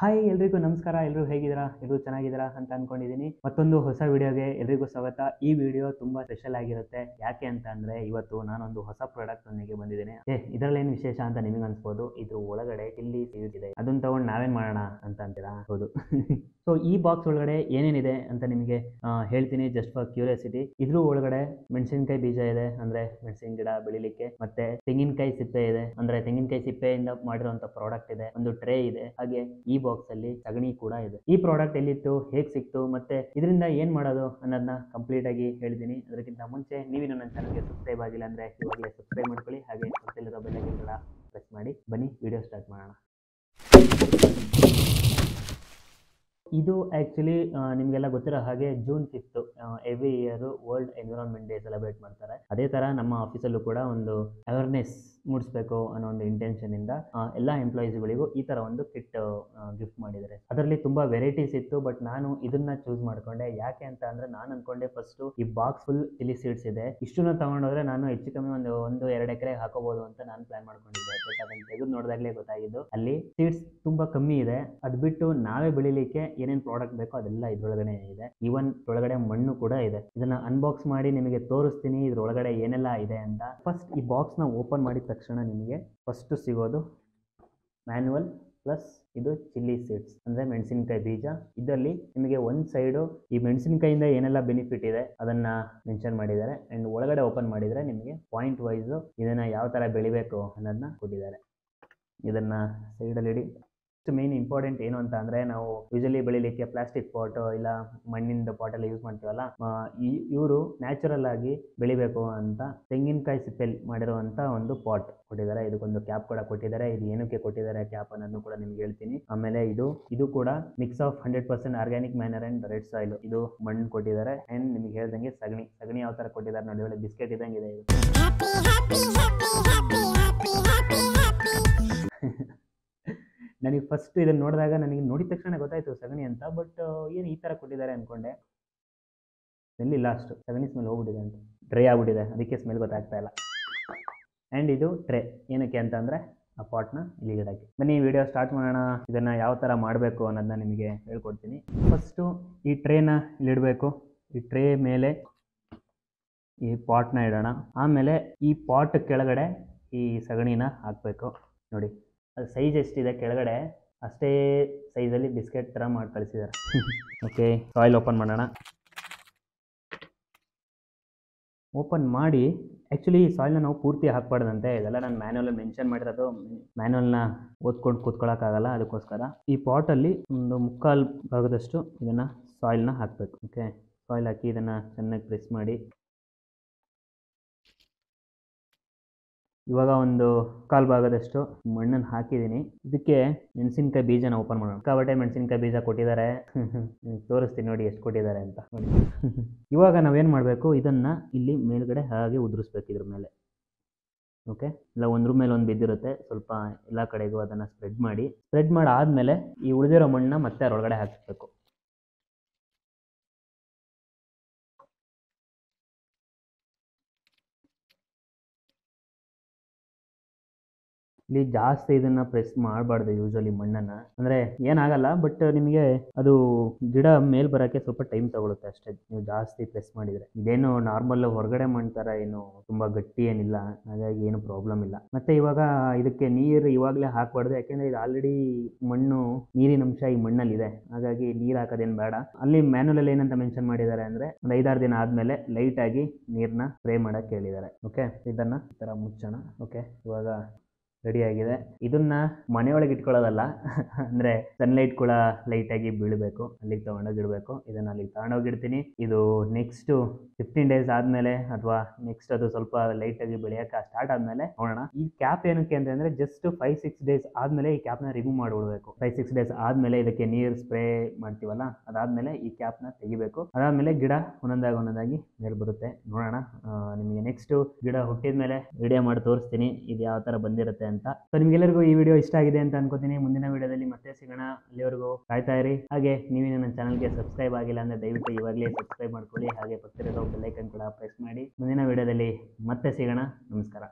Hi ಎಲ್ರಿಗೂ ನಮಸ್ಕಾರ. ಎಲ್ಲರೂ ಹೇಗಿದ್ದೀರಾ? ಎಲ್ಲರೂ ಚೆನ್ನಾಗಿದ್ದೀರಾ ಅಂತ ಅನ್ಕೊಂಡಿದ್ದೀನಿ. ಮತ್ತೊಂದು ಹೊಸ ವಿಡಿಯೋಗೆ ಎಲ್ರಿಗೂ ಸ್ವಾಗತ. ಈ ವಿಡಿಯೋ ತುಂಬಾ ಸ್ಪೆಷಲ್ ಆಗಿರುತ್ತೆ. ಯಾಕೆ ಅಂತ ಅಂದ್ರೆ ಇವತ್ತು ನಾನೊಂದು ಹೊಸ ಪ್ರಾಡಕ್ಟ್ ಒಂದಿಗೆ ಬಂದಿದ್ದೀನಿ. ಇದರಲ್ಲೇನು ವಿಶೇಷ ಅಂತ ನಿಮಗೆ ಅನ್ಸ್ಬೋದು. ಇದ್ರ ಒಳಗಡೆ ಚಿಲ್ಲಿ ಸೀಡ್ಸ್ ಇದೆ. ಅದನ್ನ ತಗೊಂಡು ನಾವೇನ್ ಮಾಡೋಣ ಅಂತ ಅಂತೀರಾ? ಹೌದು. ಸೊ ಈ ಬಾಕ್ಸ್ ಒಳಗಡೆ ಏನೇನಿದೆ ಅಂತ ನಿಮಗೆ ಹೇಳ್ತೀನಿ, ಜಸ್ಟ್ ಫಾರ್ ಕ್ಯೂರಿಯಾಸಿಟಿ. ಇದ್ರ ಒಳಗಡೆ ಮೆಣಸಿನಕಾಯಿ ಬೀಜ ಇದೆ, ಅಂದ್ರೆ ಮೆಣಸಿನ ಗಿಡ ಬೆಳಿಲಿಕ್ಕೆ. ಮತ್ತೆ ತೆಂಗಿನಕಾಯಿ ಸಿಪ್ಪೆ ಇದೆ, ಅಂದ್ರೆ ತೆಂಗಿನಕಾಯಿ ಸಿಪ್ಪೆಯಿಂದ ಮಾಡಿರುವಂತ ಪ್ರಾಡಕ್ಟ್ ಇದೆ. ಒಂದು ಟ್ರೇ ಇದೆ, ಹಾಗೆ ಈ ಬಾಕ್ಸ್ ಅಲ್ಲಿ ಸಗಣಿ ಕೂಡ ಇದೆ. ಈ ಪ್ರಾಡಕ್ಟ್ ಎಲ್ಲಿತ್ತು, ಹೇಗ್ ಸಿಕ್ತು, ಮತ್ತೆ ಇದರಿಂದ ಏನ್ ಮಾಡೋದು ಅನ್ನೋದನ್ನ ಕಂಪ್ಲೀಟ್ ಆಗಿ ಹೇಳ್ತೀನಿ. ಅದಕ್ಕಿಂತ ಮುಂಚೆ ನೀವಿನ್ನು ನನ್ನ ಚಾನಲ್ಗೆ ಸಬ್ಸ್ಕ್ರೈಬ್ ಆಗಿಲ್ಲ ಅಂದ್ರೆ ಇವಾಗಲೇ ಸಬ್ಸ್ಕ್ರೈಬ್ ಮಾಡ್ಕೊಳ್ಳಿ, ಹಾಗೆ ಪಕ್ಕದಲ್ಲಿರೋ ಬೆಲ್ ಐಕಾನ್ ಕೂಡ ಪ್ರೆಸ್ ಮಾಡಿ. ಬನ್ನಿ ವಿಡಿಯೋ ಸ್ಟಾರ್ಟ್ ಮಾಡೋಣ. ಇದು ಆ್ಯಕ್ಚುಲಿ ನಿಮಗೆಲ್ಲ ಗೊತ್ತಿರೋ ಹಾಗೆ June 5 every year world environment day celebrate ಮಾಡ್ತಾರೆ. ಅದೇ ಥರ ನಮ್ಮ ಆಫೀಸಲ್ಲೂ ಕೂಡ ಒಂದು ಅವೇರ್ನೆಸ್ ಮೂಡಿಸ್ಬೇಕು ಅನ್ನೋ ಒಂದು ಇಂಟೆನ್ಷನ್ ಇಂದ ಎಲ್ಲ ಎಂಪ್ಲಾಯೀಸ್ಗಳಿಗೂ ಈ ಥರ ಒಂದು ಕಿಟ್ ಗಿಫ್ಟ್ ಮಾಡಿದ್ದಾರೆ. ಅದರಲ್ಲಿ ತುಂಬಾ ವೆರೈಟೀಸ್ ಇತ್ತು, ಬಟ್ ನಾನು ಇದನ್ನ ಚೂಸ್ ಮಾಡ್ಕೊಂಡೆ. ಯಾಕೆ ಅಂತ ಅಂದ್ರೆ ನಾನು ಅನ್ಕೊಂಡೆ ಫಸ್ಟ್ ಈ ಬಾಕ್ಸ್ ಫುಲ್ ಚಿಲ್ಲಿ ಸೀಡ್ಸ್ ಇದೆ, ಇಷ್ಟನ್ನ ತಗೊಂಡೋದ್ರೆ ನಾನು ಹೆಚ್ಚು ಕಮ್ಮಿ ಒಂದು 2 ಎಕರೆ ಹಾಕೋಬಹುದು ಅಂತ ನಾನು ಪ್ಲಾನ್ ಮಾಡ್ಕೊಂಡಿದ್ದೆ. ಬಟ್ ಅದನ್ನ ತೆಗೆದು ನೋಡಿದಾಗಲೇ ಗೊತ್ತಾಗಿದ್ದು ಅಲ್ಲಿ ಸೀಡ್ಸ್ ತುಂಬಾ ಕಮ್ಮಿ ಇದೆ. ಅದ್ ಬಿಟ್ಟು ನಾವೇ ಬೆಳಿಲಿಕ್ಕೆ ಏನೇನ್ ಪ್ರಾಡಕ್ಟ್ ಬೇಕೋ ಅದೆಲ್ಲ ಇದ್ರೊಳಗಡೆ ಇದೆ. ಈವನ್ ಒಳಗಡೆ ಮಣ್ಣು ಕೂಡ ಇದೆ. ಇದನ್ನ ಅನ್ಬಾಕ್ಸ್ ಮಾಡಿ ನಿಮಗೆ ತೋರಿಸ್ತೀನಿ ಇದ್ರೊಳಗಡೆ ಏನೆಲ್ಲ ಇದೆ ಅಂತ. ಫಸ್ಟ್ ಈ ಬಾಕ್ಸ್ ನ ಓಪನ್ ಮಾಡಿದ ತಕ್ಷಣ ನಿಮಗೆ ಫಸ್ಟ್ ಸಿಗೋದು ಮ್ಯಾನ್ಯುವಲ್ ಪ್ಲಸ್ ಇದು ಚಿಲ್ಲಿ ಸೀಡ್ಸ್, ಅಂದ್ರೆ ಮೆಣಸಿನಕಾಯಿ ಬೀಜ. ಇದರಲ್ಲಿ ನಿಮಗೆ ಒಂದ್ ಸೈಡು ಈ ಮೆಣಸಿನಕಾಯಿಂದ ಏನೆಲ್ಲ ಬೆನಿಫಿಟ್ ಇದೆ ಅದನ್ನ ಮೆನ್ಷನ್ ಮಾಡಿದ್ದಾರೆ. ಅಂಡ್ ಒಳಗಡೆ ಓಪನ್ ಮಾಡಿದ್ರೆ ನಿಮಗೆ ಪಾಯಿಂಟ್ ವೈಸ್ ಇದನ್ನ ಯಾವ ತರ ಬೆಳಿಬೇಕು ಅನ್ನೋದನ್ನ ಕೊಟ್ಟಿದ್ದಾರೆ. ಇದನ್ನ ಸೈಡಲ್ಲಿ ಇಡಿ. ಮೇನ್ ಇಂಪಾರ್ಟೆಂಟ್ ಏನು ಅಂತ ಅಂದ್ರೆ, ನಾವು ಯೂಶಲಿ ಬೆಳಿಲಿಕ್ಕೆ ಪ್ಲಾಸ್ಟಿಕ್ ಪಾಟ್ ಇಲ್ಲ ಮಣ್ಣಿನ ಪಾಟ್ ಎಲ್ಲ ಯೂಸ್ ಮಾಡ್ತೀವಲ್ಲ, ಇವರು ನ್ಯಾಚುರಲ್ ಆಗಿ ಬೆಳಿಬೇಕು ಅಂತ ತೆಂಗಿನಕಾಯಿ ಸಿಪ್ಪೆಲ್ ಮಾಡಿರುವಂತ ಒಂದು ಪಾಟ್ ಕೊಟ್ಟಿದ್ದಾರೆ. ಇದಕ್ಕೊಂದು ಕ್ಯಾಪ್ ಕೂಡ ಕೊಟ್ಟಿದ್ದಾರೆ. ಇದು ಏನಕ್ಕೆ ಕೊಟ್ಟಿದ್ದಾರೆ ಕ್ಯಾಪ್ ಅನ್ನೋದನ್ನು ಕೂಡ ನಿಮ್ಗೆ ಹೇಳ್ತೀನಿ. ಆಮೇಲೆ ಇದು ಕೂಡ mix of 100% organic manner and red soil. ಇದು ಮಣ್ಣು ಕೊಟ್ಟಿದ್ದಾರೆ. ಅಂಡ್ ನಿಮ್ಗೆ ಹೇಳ್ದಂಗೆ ಸಗಣಿ ಯಾವ ತರ ಕೊಟ್ಟಿದ್ದಾರೆ ನೋಡಿ, ಒಳ್ಳೆ ಬಿಸ್ಕೆಟ್ ಇದ್ದಂಗೆ ಇದೆ ಇದು. ನನಗೆ ಫಸ್ಟ್ ಇದನ್ನ ನೋಡಿದಾಗ ನನಗೆ ನೋಡಿದ ತಕ್ಷಣ ಗೊತ್ತಾಯ್ತು ಸಗಣಿ ಅಂತ, ಬಟ್ ಏನು ಈ ತರ ಕೊಟ್ಟಿದ್ದಾರೆ ಅನ್ಕೊಂಡೆ. ಎಲ್ಲಿ ಲಾಸ್ಟ್ ಸಗಣಿ ಸ್ಮೆಲ್ ಹೋಗ್ಬಿಟ್ಟಿದೆ ಅಂತ, ಡ್ರೈ ಆಗ್ಬಿಟ್ಟಿದೆ, ಅದಕ್ಕೆ ಸ್ಮೆಲ್ ಗೊತ್ತಾಗ್ತಾ ಇಲ್ಲ. ಆ್ಯಂಡ್ ಇದು ಟ್ರೇ ಏನಕ್ಕೆ ಅಂತ ಅಂದರೆ ಆ ಪಾಟ್ನ ಇಲ್ಲಿ ಇಡಕ್ಕೆ. ಬನ್ನಿ ವಿಡಿಯೋ ಸ್ಟಾರ್ಟ್ ಮಾಡೋಣ. ಇದನ್ನ ಯಾವ ಥರ ಮಾಡಬೇಕು ಅನ್ನೋದನ್ನ ನಿಮಗೆ ಹೇಳ್ಕೊಡ್ತೀನಿ. ಫಸ್ಟು ಈ ಟ್ರೇನ ಇಲ್ಲಿಡಬೇಕು. ಈ ಟ್ರೇ ಮೇಲೆ ಈ ಪಾಟ್ನ ಇಡೋಣ. ಆಮೇಲೆ ಈ ಪಾಟ್ ಕೆಳಗಡೆ ಈ ಸಗಣಿನ ಹಾಕಬೇಕು. ನೋಡಿ ಅದು ಸೈಜ್ ಎಷ್ಟಿದೆ ಕೆಳಗಡೆ ಅಷ್ಟೇ ಸೈಜಲ್ಲಿ ಬಿಸ್ಕೆಟ್ ಥರ ಮಾಡಿ ಕಳಿಸಿದ್ದಾರೆ. ಓಕೆ, ಸಾಯಿಲ್ ಓಪನ್ ಮಾಡೋಣ. ಓಪನ್ ಮಾಡಿ ಆ್ಯಕ್ಚುಲಿ ಈ ಸಾಯಿಲ್ನ ನಾವು ಪೂರ್ತಿ ಹಾಕ್ಬಾರ್ದಂತೆ. ಇದೆಲ್ಲ ನಾನು ಮ್ಯಾನ್ಯುವಲ್ ಮೆನ್ಷನ್ ಮಾಡಿರೋದು. ಮ್ಯಾನ್ಯುವಲ್ನ ಓದ್ಕೊಂಡು ಕೂತ್ಕೊಳ್ಳೋಕ್ಕಾಗಲ್ಲ, ಅದಕ್ಕೋಸ್ಕರ ಈ ಪಾಟಲ್ಲಿ ಒಂದು 3/4 ಭಾಗದಷ್ಟು ಇದನ್ನು ಸಾಯಿಲ್ನ ಹಾಕಬೇಕು. ಓಕೆ, ಸಾಯಿಲ್ ಹಾಕಿ ಇದನ್ನು ಚೆನ್ನಾಗಿ ಪ್ರೆಸ್ ಮಾಡಿ. ಇವಾಗ ಒಂದು 1/4 ಭಾಗದಷ್ಟು ಮಣ್ಣನ್ನು ಹಾಕಿದ್ದೀನಿ. ಇದಕ್ಕೆ ಮೆಣಸಿನಕಾಯಿ ಬೀಜನ ಓಪನ್ ಮಾಡೋಣ. ಸಿಕ್ಕಾಪಟ್ಟೆ ಮೆಣಸಿನಕಾಯಿ ಬೀಜ ಕೊಟ್ಟಿದ್ದಾರೆ. ತೋರಿಸ್ತೀನಿ ನೋಡಿ ಎಷ್ಟು ಕೊಟ್ಟಿದ್ದಾರೆ ಅಂತ ನೋಡಿ. ಇವಾಗ ನಾವೇನು ಮಾಡಬೇಕು, ಇದನ್ನ ಇಲ್ಲಿ ಮೇಲ್ಗಡೆ ಹಾಗೆ ಉದುರಿಸ್ಬೇಕು ಇದ್ರ ಮೇಲೆ. ಓಕೆ, ಇಲ್ಲ ಒಂದ್ರ ಮೇಲೆ ಒಂದು ಬಿದ್ದಿರುತ್ತೆ, ಸ್ವಲ್ಪ ಎಲ್ಲ ಕಡೆಗೂ ಅದನ್ನು ಸ್ಪ್ರೆಡ್ ಮಾಡಿ ಆದಮೇಲೆ ಈ ಉಳಿದಿರೋ ಮಣ್ಣನ್ನ ಮತ್ತೆ ಅದರೊಳಗಡೆ ಹಾಕಿಸ್ಬೇಕು. ಇಲ್ಲಿ ಜಾಸ್ತಿ ಇದನ್ನ ಪ್ರೆಸ್ ಮಾಡಬಾರ್ದು ಯೂಶಲಿ ಮಣ್ಣನ್ನ, ಅಂದ್ರೆ ಏನಾಗಲ್ಲ, ಬಟ್ ನಿಮಗೆ ಅದು ಗಿಡ ಮೇಲ್ ಬರೋಕ್ಕೆ ಸ್ವಲ್ಪ ಟೈಮ್ ತಗೊಳುತ್ತೆ ಅಷ್ಟೇ ನೀವು ಜಾಸ್ತಿ ಪ್ರೆಸ್ ಮಾಡಿದ್ರೆ. ಇದೇನು ನಾರ್ಮಲ್ ಹೊರಗಡೆ ಮಣ್ಣು ಥರ ಏನು ತುಂಬಾ ಗಟ್ಟಿ ಏನಿಲ್ಲ, ಹಾಗಾಗಿ ಏನು ಪ್ರಾಬ್ಲಮ್ ಇಲ್ಲ. ಮತ್ತೆ ಇವಾಗ ಇದಕ್ಕೆ ನೀರು ಇವಾಗಲೇ ಹಾಕಬಾರ್ದು, ಯಾಕೆಂದ್ರೆ ಇದು ಆಲ್ರೆಡಿ ಮಣ್ಣು ನೀರಿನ ಅಂಶ ಈ ಮಣ್ಣಲ್ಲಿ ಇದೆ, ಹಾಗಾಗಿ ನೀರು ಹಾಕೋದೇನು ಬೇಡ. ಅಲ್ಲಿ ಮ್ಯಾನ್ಯುವಲ್ ಏನಂತ ಮೆನ್ಷನ್ ಮಾಡಿದ್ದಾರೆ ಅಂದ್ರೆ ಒಂದು 5-6 ದಿನ ಆದ್ಮೇಲೆ ಲೈಟ್ ಆಗಿ ನೀರನ್ನ ಸ್ಪ್ರೇ ಮಾಡಕ್ಕೆ ಹೇಳಿದ್ದಾರೆ. ಓಕೆ, ಇದನ್ನ ಈ ತರ ಮುಚ್ಚೋಣ. ಓಕೆ, ಇವಾಗ ರೆಡಿ ಆಗಿದೆ. ಇದನ್ನ ಮನೆಯೊಳಗೆ ಇಟ್ಕೊಳ್ಳೋದಲ್ಲ, ಅಂದ್ರೆ ಸನ್ಲೈಟ್ ಕೂಡ ಲೈಟ್ ಆಗಿ ಬೀಳಬೇಕು, ಅಲ್ಲಿಗೆ ತಗೊಂಡೋಗಿ ಇಡಬೇಕು. ಇದನ್ನ ಅಲ್ಲಿಗೆ ತಗೊಂಡೋಗಿಡ್ತೀನಿ. ಇದು ನೆಕ್ಸ್ಟ್ 15 ಡೇಸ್ ಆದ್ಮೇಲೆ ಅಥವಾ ನೆಕ್ಸ್ಟ್ ಅದು ಸ್ವಲ್ಪ ಲೈಟ್ ಆಗಿ ಬೆಳೆಯಕ್ಕೆ ಸ್ಟಾರ್ಟ್ ಆದ್ಮೇಲೆ ನೋಡೋಣ. ಈ ಕ್ಯಾಪ್ ಏನಕ್ಕೆ ಅಂದ್ರೆ ಜಸ್ಟ್ 5-6 ಡೇಸ್ ಆದ್ಮೇಲೆ ಈ ಕ್ಯಾಪ್ನ ರಿಮೂವ್ ಮಾಡಿಬಿಡ್ಬೇಕು. 5-6 ಡೇಸ್ ಆದ್ಮೇಲೆ ಇದಕ್ಕೆ ನೀರು ಸ್ಪ್ರೇ ಮಾಡ್ತೀವಲ್ಲ, ಅದಾದ್ಮೇಲೆ ಈ ಕ್ಯಾಪ್ನ ತೆಗಿಬೇಕು. ಅದಾದ್ಮೇಲೆ ಗಿಡ ಒಂದೊಂದಾಗಿ ಮೇಲೆ ಬರುತ್ತೆ. ನೋಡೋಣ, ನಿಮಗೆ ನೆಕ್ಸ್ಟ್ ಗಿಡ ಹುಟ್ಟಿದ್ಮೇಲೆ ವಿಡಿಯೋ ಮಾಡಿ ತೋರಿಸ್ತೀನಿ ಇದು ಯಾವ ತರ ಬಂದಿರುತ್ತೆ ಅಂತ. ಸೊ ನಿಮ್ಗೆಲ್ಲರಿಗೂ ಈ ವಿಡಿಯೋ ಇಷ್ಟ ಆಗಿದೆ ಅಂತ ಅನ್ಕೋತೀನಿ. ಮುಂದಿನ ವಿಡಿಯೋದಲ್ಲಿ ಮತ್ತೆ ಸಿಗೋಣ. ಅಲ್ಲಿವರೆಗೂ ಕಾಯ್ತಾ ಇರಿ. ಹಾಗೆ ನೀವೇನು ನನ್ನ ಚಾನಲ್ಗೆ ಸಬ್ಸ್ಕ್ರೈಬ್ ಆಗಿಲ್ಲ ಅಂದ್ರೆ ದಯವಿಟ್ಟು ಇವಾಗಲೇ ಸಬ್ಸ್ಕ್ರೈಬ್ ಮಾಡ್ಕೊಳ್ಳಿ, ಹಾಗೆ ಪಕ್ಕದಲ್ಲಿರೋ ಬೆಲ್ ಐಕಾನ್ ಕೂಡ ಪ್ರೆಸ್ ಮಾಡಿ. ಮುಂದಿನ ವಿಡಿಯೋದಲ್ಲಿ ಮತ್ತೆ ಸಿಗೋಣ. ನಮಸ್ಕಾರ.